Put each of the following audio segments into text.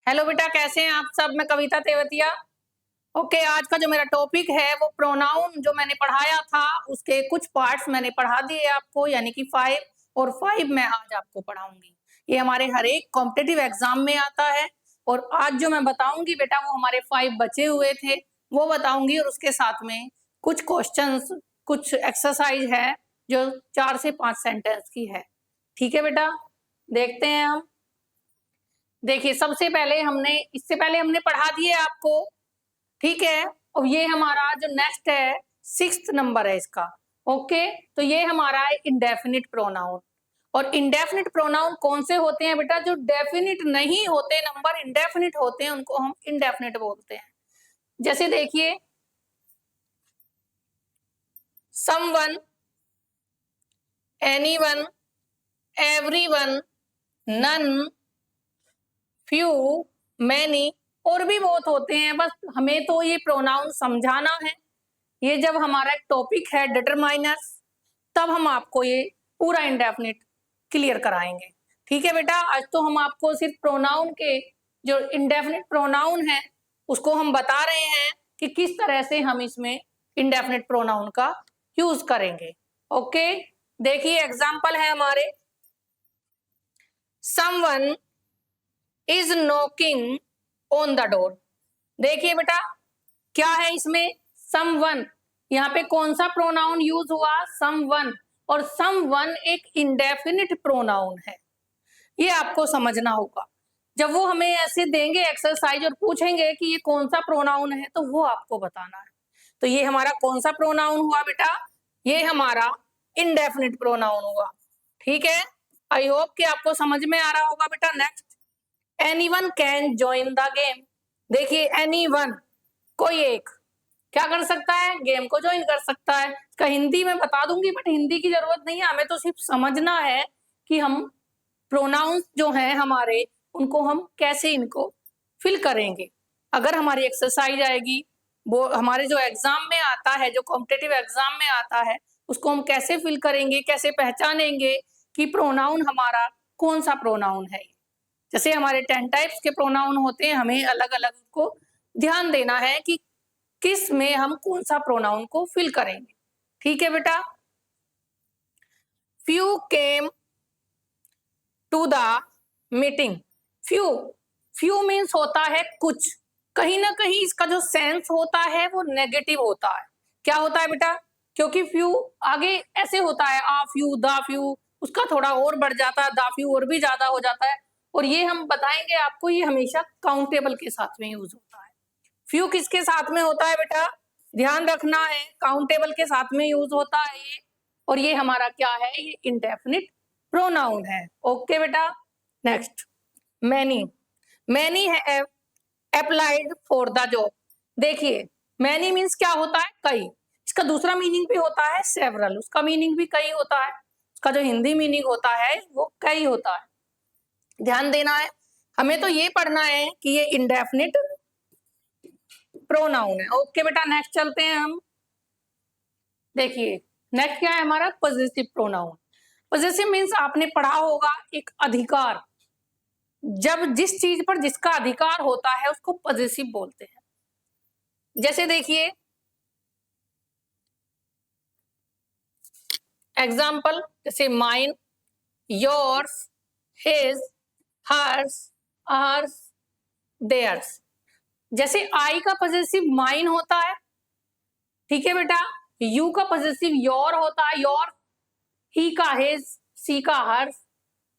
Hello बेटा, कैसे हैं आप सब। मैं कविता तेवतिया। ओके, आज का जो मेरा टॉपिक है वो प्रोनाउन जो मैंने पढ़ाया था उसके कुछ पार्ट्स मैंने पढ़ा दिए आपको, यानी कि 5 और 5 मैं आज आपको पढ़ाऊंगी। ये हमारे हर एक कॉम्पिटिटिव एग्जाम में आता है और आज जो मैं बताऊंगी बेटा वो हमारे 5 बचे हुए थे वो बताऊंगी, और उसके साथ में कुछ क्वेश्चंस, कुछ एक्सरसाइज है जो 4 से 5 सेंटेंस की है। ठीक है बेटा, देखते हैं हम। देखिए, सबसे पहले इससे पहले हमने पढ़ा दिए आपको, ठीक है। और ये हमारा जो नेक्स्ट है 6th नंबर है इसका। ओके, तो ये हमारा है इंडेफिनिट प्रोनाउन। और इंडेफिनिट प्रोनाउन कौन से होते हैं बेटा? जो डेफिनिट नहीं होते, नंबर इंडेफिनिट होते हैं उनको हम इंडेफिनिट बोलते हैं। जैसे देखिए, someone, anyone, everyone, none, few, many और भी बहुत होते हैं। बस हमें तो ये प्रोनाउन समझाना है। ये जब हमारा एक टॉपिक है डिटरमाइनर्स, तब हम आपको ये पूरा इंडेफिनिट क्लियर कराएंगे। ठीक है बेटा, आज तो हम आपको सिर्फ प्रोनाउन के जो इंडेफिनिट प्रोनाउन है उसको हम बता रहे हैं कि किस तरह से हम इसमें इंडेफिनिट प्रोनाउन का यूज करेंगे। ओके, देखिए एग्जांपल है हमारे, someone is knocking on the door. देखिए बेटा, क्या है इसमें? समवन। यहाँ पे कौन सा प्रोनाउन यूज हुआ? समवन। और समवन एक इंडेफिनिट प्रोनाउन है, ये आपको समझना होगा। जब वो हमें ऐसे देंगे एक्सरसाइज और पूछेंगे कि ये कौन सा प्रोनाउन है, तो वो आपको बताना है। तो ये हमारा कौन सा प्रोनाउन हुआ बेटा? ये हमारा इंडेफिनिट प्रोनाउन हुआ। ठीक है, आई होप कि आपको समझ में आ रहा होगा बेटा। Next, anyone can join the game. देखिए, एनीवन, कोई एक क्या कर सकता है? गेम को ज्वाइन कर सकता है। इसका हिंदी में बता दूंगी, बट हिंदी की जरूरत नहीं है, हमें तो सिर्फ समझना है कि हम प्रोनाउंस जो हैं हमारे, उनको हम कैसे इनको फिल करेंगे। अगर हमारी एक्सरसाइज आएगी, वो हमारे जो एग्जाम में आता है, जो कॉम्पिटिटिव एग्जाम में आता है, उसको हम कैसे फिल करेंगे, कैसे पहचानेंगे कि प्रोनाउन हमारा कौन सा प्रोनाउन है। जैसे हमारे 10 टाइप्स के प्रोनाउन होते हैं, हमें अलग अलग को ध्यान देना है कि किस में हम कौन सा प्रोनाउन को फिल करेंगे। ठीक है बेटा, few came to the meeting. Few, few means होता है कुछ। कहीं ना कहीं इसका जो सेंस होता है वो नेगेटिव होता है। क्या होता है बेटा? क्योंकि फ्यू आगे ऐसे होता है, आ फ्यू, द फ्यू, उसका थोड़ा और बढ़ जाता है, द फ्यू और भी ज्यादा हो जाता है। और ये हम बताएंगे आपको, ये हमेशा काउंटेबल के साथ में यूज होता है। फ्यू किसके साथ में होता है बेटा? ध्यान रखना है, काउंटेबल के साथ में यूज होता है ये। और ये हमारा क्या है? ये इंडेफिनिट प्रोनाउन है। ओके बेटा, नेक्स्ट, मैनी। मैनी है अप्लाइड फॉर द जॉब। देखिए, मैनी मीन्स क्या होता है? कई। इसका दूसरा मीनिंग भी होता है सेवरल, उसका मीनिंग भी कई होता है। उसका जो हिंदी मीनिंग होता है वो कई होता है। ध्यान देना है, हमें तो ये पढ़ना है कि ये इंडेफिनिट प्रोनाउन है। ओके बेटा, नेक्स्ट चलते हैं हम। देखिए, नेक्स्ट क्या है हमारा? Positive pronoun. पॉजिटिव मीन्स आपने पढ़ा होगा एक अधिकार। जब जिस चीज पर जिसका अधिकार होता है उसको पॉजिटिव बोलते हैं। जैसे देखिए एग्जाम्पल, जैसे mine, yours, his, hers, ours, theirs. जैसे आई का पॉजिटिव माइन होता है, ठीक है बेटा। यू का पॉजिटिव योर होता है, योर। ही का हिज, सी का हर्स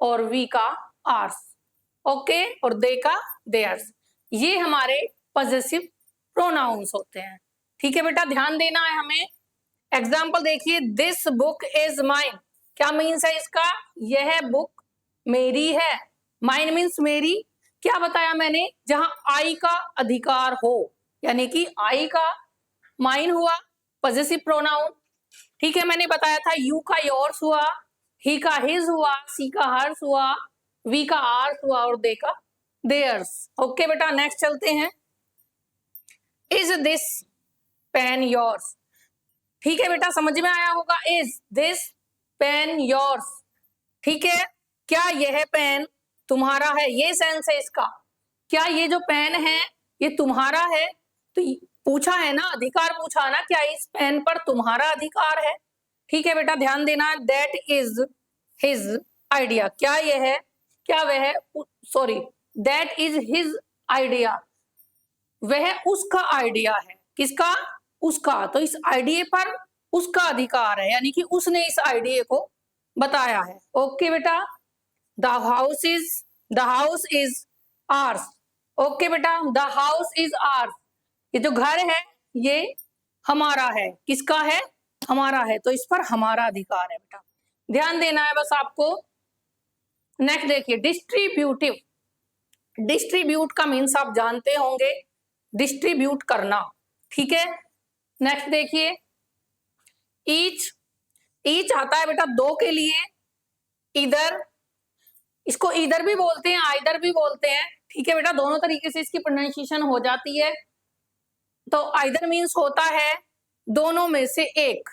और वी का आर्स। ओके, और दे का देयर्स। ये हमारे पॉजिटिव प्रोनाउंस होते हैं। ठीक है बेटा, ध्यान देना है हमें। एग्जाम्पल देखिए, दिस बुक इज माइन। क्या मीन्स है इसका? यह बुक मेरी है। माइन मीन्स मेरी। क्या बताया मैंने? जहां आई का अधिकार हो, यानी कि आई का माइन हुआ पॉजिटिव प्रोनाउन। ठीक है, मैंने बताया था यू का योर्स हुआ, ही का हिज हुआ, सी का हर्स हुआ, वी का आर्स हुआ और दे का देयर्स। ओके बेटा, नेक्स्ट चलते हैं। Is this pen yours. ठीक है बेटा, समझ में आया होगा। इज दिस पेन योर्स, ठीक है। क्या यह पेन तुम्हारा है? ये सेंस है इसका। क्या ये जो पेन है ये तुम्हारा है? तो पूछा है ना, अधिकार पूछा ना, क्या इस पेन पर तुम्हारा अधिकार है? ठीक है बेटा, ध्यान देना, दैट इज हिज आइडिया। क्या ये है, क्या वह, sorry, that is his idea, वह उसका आइडिया है। किसका? उसका। तो इस आइडिया पर उसका अधिकार है, यानी कि उसने इस आइडिया को बताया है। ओके बेटा, the house is hours. Okay बेटा, द हाउस इज आर्स, ये जो घर है ये हमारा है। किसका है? हमारा है। तो इस पर हमारा अधिकार है बेटा, ध्यान देना है बस आपको। नेक्स्ट देखिए, डिस्ट्रीब्यूटिव। डिस्ट्रीब्यूट का मीन्स आप जानते होंगे, डिस्ट्रीब्यूट करना। ठीक है, नेक्स्ट देखिए, ईच। ईच आता है बेटा दो के लिए, इधर, इसको इधर भी बोलते हैं, आइदर भी बोलते हैं। ठीक है बेटा, दोनों तरीके से इसकी प्रोनाउंसिएशन हो जाती है। तो आइदर मीन्स होता है दोनों में से एक।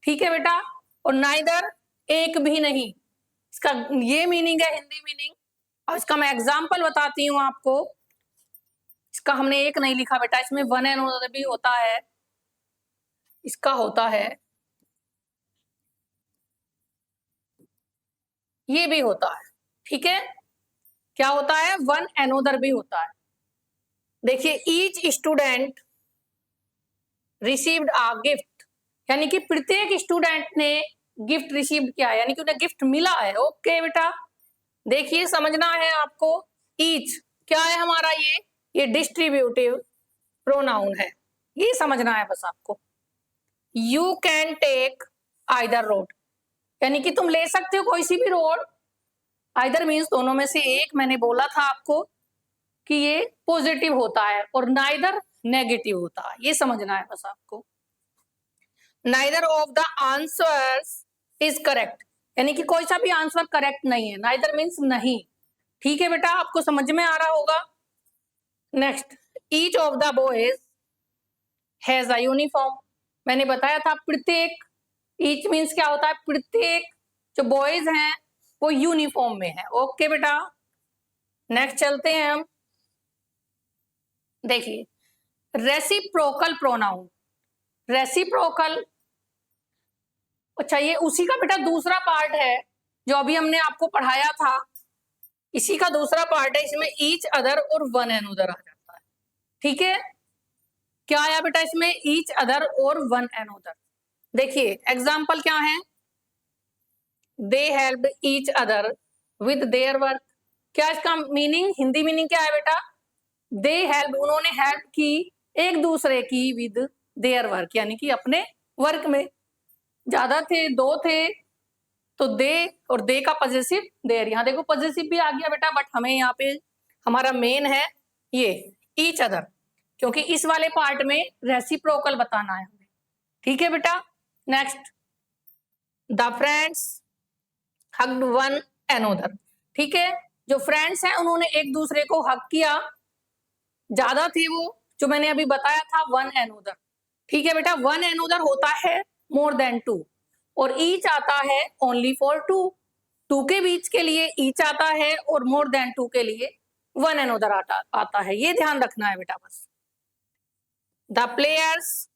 ठीक है बेटा, और नाइदर एक भी नहीं, इसका ये मीनिंग है, हिंदी मीनिंग। और इसका मैं एग्जांपल बताती हूँ आपको। इसका हमने एक नहीं लिखा बेटा, इसमें वन एंड अनदर भी होता है। इसका होता है, ये भी होता है। ठीक है, क्या होता है? वन एनोदर भी होता है। देखिए, each student received a gift, यानी कि प्रत्येक स्टूडेंट ने गिफ्ट रिसीव किया है, यानी कि उन्हें गिफ्ट मिला है। ओके बेटा, देखिए समझना है आपको। ईच क्या है हमारा? ये डिस्ट्रीब्यूटिव प्रोनाउन है, ये समझना है बस आपको। You can take either road, यानी कि तुम ले सकते हो कोई सी भी रोड। आइदर मीन्स दोनों में से एक। मैंने बोला था आपको कि ये पॉजिटिव होता है, और नाइदर नेगेटिव होता है, ये समझना है बस आपको। Neither of the answers is correct, यानी कि कोई सा भी आंसर करेक्ट नहीं है। नाइदर मीन्स नहीं। ठीक है बेटा, आपको समझ में आ रहा होगा। Next, each of the boys has a uniform. मैंने बताया था प्रत्येक, ईच मीन्स क्या होता है? प्रत्येक जो बॉयज हैं वो यूनिफॉर्म में है। ओके बेटा, नेक्स्ट चलते हैं हम। देखिए, रेसिप्रोकल प्रोनाउन। रेसिप्रोकल, अच्छा ये उसी का बेटा दूसरा पार्ट है जो अभी हमने आपको पढ़ाया था, इसी का दूसरा पार्ट है। इसमें ईच अदर और वन एंड अदर आ जाता है। ठीक है, क्या आया बेटा इसमें? ईच अदर और वन एंड अदर। देखिए एग्जाम्पल क्या है? They help each other with their work. क्या इसका मीनिंग, हिंदी मीनिंग क्या है बेटा? दे हेल्प, उन्होंने हेल्प की एक दूसरे की विद देयर वर्क, यानी कि अपने वर्क में। ज्यादा थे, दो थे, तो दे, और दे का पॉजेसिव देयर। यहाँ देखो पॉजेसिव भी आ गया बेटा, बट हमें यहाँ पे हमारा मेन है ये ईच अदर, क्योंकि इस वाले पार्ट में रेसिप्रोकल बताना है हमें। ठीक है बेटा, next, the friends hugged one another. ठीक है, जो फ्रेंड्स हैं उन्होंने एक दूसरे को हग किया, ज्यादा थे वो, जो मैंने अभी बताया था वन एनोदर। ठीक है बेटा, वन एनोदर होता है मोर देन टू, और ईच आता है ओनली फॉर टू। टू के बीच के लिए ईच आता है, और मोर देन टू के लिए वन एनोदर आता है। ये ध्यान रखना है बेटा बस। The players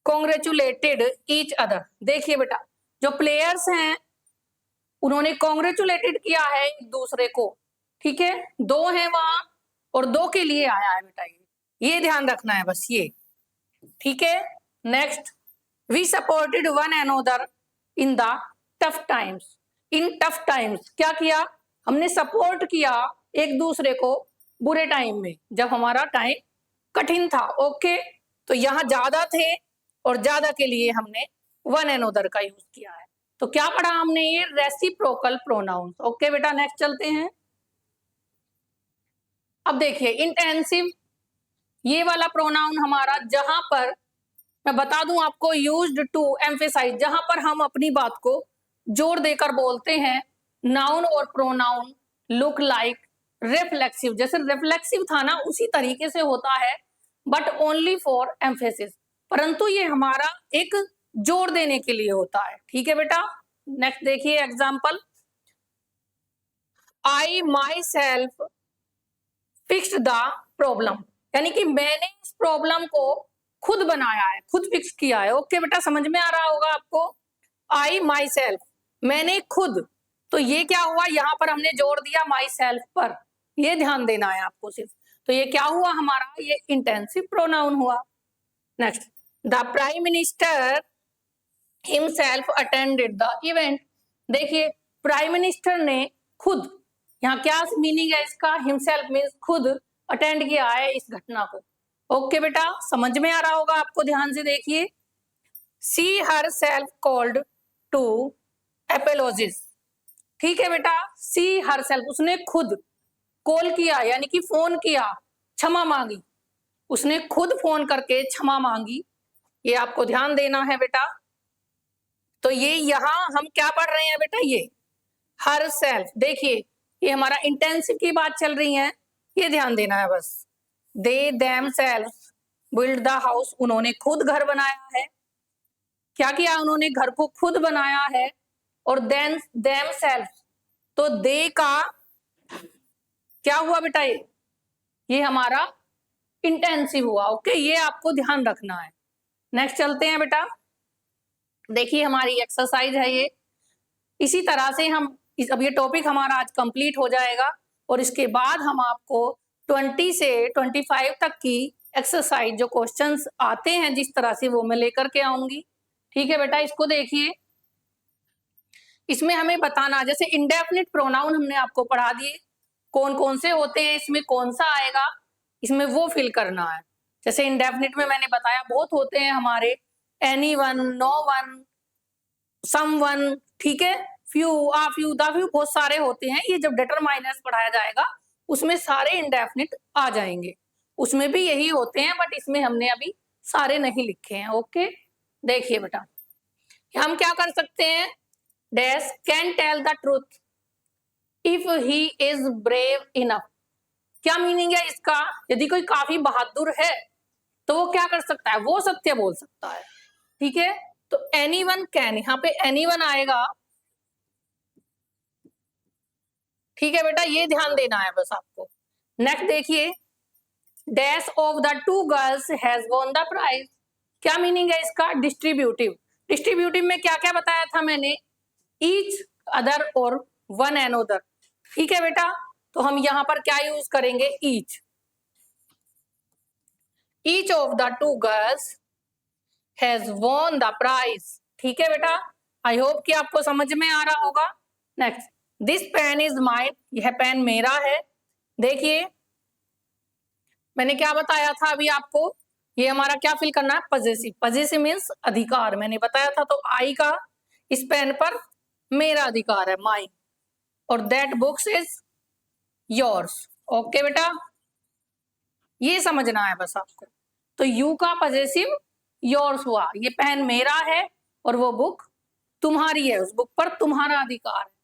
congratulated each other. देखिए बेटा, जो प्लेयर्स हैं उन्होंने कॉन्ग्रेचुलेटेड किया है एक दूसरे को। ठीक है, दो हैं वहां, और दो के लिए आया है बेटा, ये ध्यान रखना है बस ये। ठीक है, next, we supported one another in the tough times. In tough times क्या किया? हमने सपोर्ट किया एक दूसरे को बुरे टाइम में, जब हमारा टाइम कठिन था। ओके, तो यहां ज्यादा थे, और ज्यादा के लिए हमने वन अनदर का यूज किया है। तो क्या पढ़ा हमने? ये रेसिप्रोकल प्रोनाउन। ओके बेटा, नेक्स्ट चलते हैं। अब देखिए इंटेंसिव, ये वाला प्रोनाउन हमारा, जहां पर मैं बता दूं आपको, यूज्ड टू एम्फेसाइज, जहां पर हम अपनी बात को जोर देकर बोलते हैं। नाउन और प्रोनाउन लुक लाइक रिफ्लेक्सिव, जैसे रिफ्लेक्सिव था ना उसी तरीके से होता है, बट ओनली फॉर एम्फेसिस, परंतु ये हमारा एक जोर देने के लिए होता है। ठीक है बेटा, नेक्स्ट देखिए example, I my self fixed the problem, यानी कि मैंने इस प्रॉब्लम को खुद बनाया है, खुद फिक्स किया है। ओके बेटा, समझ में आ रहा होगा आपको। आई माई सेल्फ, मैंने खुद, तो ये क्या हुआ, यहाँ पर हमने जोड़ दिया माई सेल्फ पर, ये ध्यान देना है आपको सिर्फ। तो ये क्या हुआ हमारा, ये इंटेंसिव प्रोनाउन हुआ। Next, the prime minister himself attended the event. देखिए प्राइम मिनिस्टर ने खुद, यहाँ क्या मीनिंग है इसका, हिमसेल्फ मीन्स खुद, अटेंड किया है इस घटना को। ओके बेटा, समझ में आ रहा होगा आपको, ध्यान से देखिए। सी हर सेल्फ कॉल्ड टू एपोलॉजिस, ठीक है बेटा, सी हर सेल्फ, उसने खुद कॉल किया, यानी कि फोन किया, क्षमा मांगी, उसने खुद फोन करके क्षमा मांगी, ये आपको ध्यान देना है बेटा। तो ये यहाँ हम क्या पढ़ रहे हैं बेटा, ये हर सेल्फ, देखिए ये हमारा इंटेंसिव की बात चल रही है, ये ध्यान देना है बस। They them self build the house, उन्होंने खुद घर बनाया है, क्या किया उन्होंने, घर को खुद बनाया है। और देन देम सेल्फ, तो दे का क्या हुआ बेटा, ये हमारा इंटेंसिव हुआ। ओके, ये आपको ध्यान रखना है। नेक्स्ट चलते हैं बेटा, देखिए हमारी एक्सरसाइज है ये, इसी तरह से हम अब ये टॉपिक हमारा आज कंप्लीट हो जाएगा और इसके बाद हम आपको 20 से 25 तक की एक्सरसाइज जो क्वेश्चंस आते हैं जिस तरह से, वो मैं लेकर के आऊंगी। ठीक है बेटा, इसको देखिए, इसमें हमें बताना, जैसे इंडेफिनिट प्रोनाउन हमने आपको पढ़ा दिए, कौन कौन से होते हैं, इसमें कौन सा आएगा, इसमें वो फिल करना है। जैसे इंडेफिनिट में मैंने बताया बहुत होते हैं हमारे, एनीवन, नो वन, समवन, ठीक है, few, uh few, the few, बहुत सारे होते हैं। ये जब डिटरमाइनर्स पढ़ाया जाएगा उसमें सारे इंडेफिनिट आ जाएंगे, उसमें भी यही होते हैं, बट इसमें हमने अभी सारे नहीं लिखे हैं। ओके, देखिए बेटा, हम क्या कर सकते हैं, dash can tell the truth if he is brave enough. क्या मीनिंग है इसका, यदि कोई काफी बहादुर है तो वो क्या कर सकता है, वो सत्य बोल सकता है। ठीक है, तो एनीवन कैन, यहाँ पे एनीवन आएगा। ठीक है बेटा, ये ध्यान देना है बस आपको। नेक्स्ट देखिए, dash of the two girls has won the prize. क्या मीनिंग है इसका, डिस्ट्रीब्यूटिव। डिस्ट्रीब्यूटिव में क्या क्या बताया था मैंने, ईच अदर और वन एनोदर। ठीक है बेटा, तो हम यहाँ पर क्या यूज करेंगे, each. Each of the two girls has won the prize. ठीक है बेटा, आई होप कि आपको समझ में आ रहा होगा। Next, this pen is mine, यह पेन मेरा है। देखिए मैंने क्या बताया था अभी आपको, ये हमारा क्या फिल करना है, पजेसिव। पजेसिव मीन्स अधिकार, मैंने बताया था। तो आई का इस पेन पर मेरा अधिकार है, माइन, और that books is yours. Okay बेटा, ये समझना है बस आपको। तो यू का पजेसिव योर्स हुआ, ये पेन मेरा है और वो बुक तुम्हारी है, उस बुक पर तुम्हारा अधिकार है।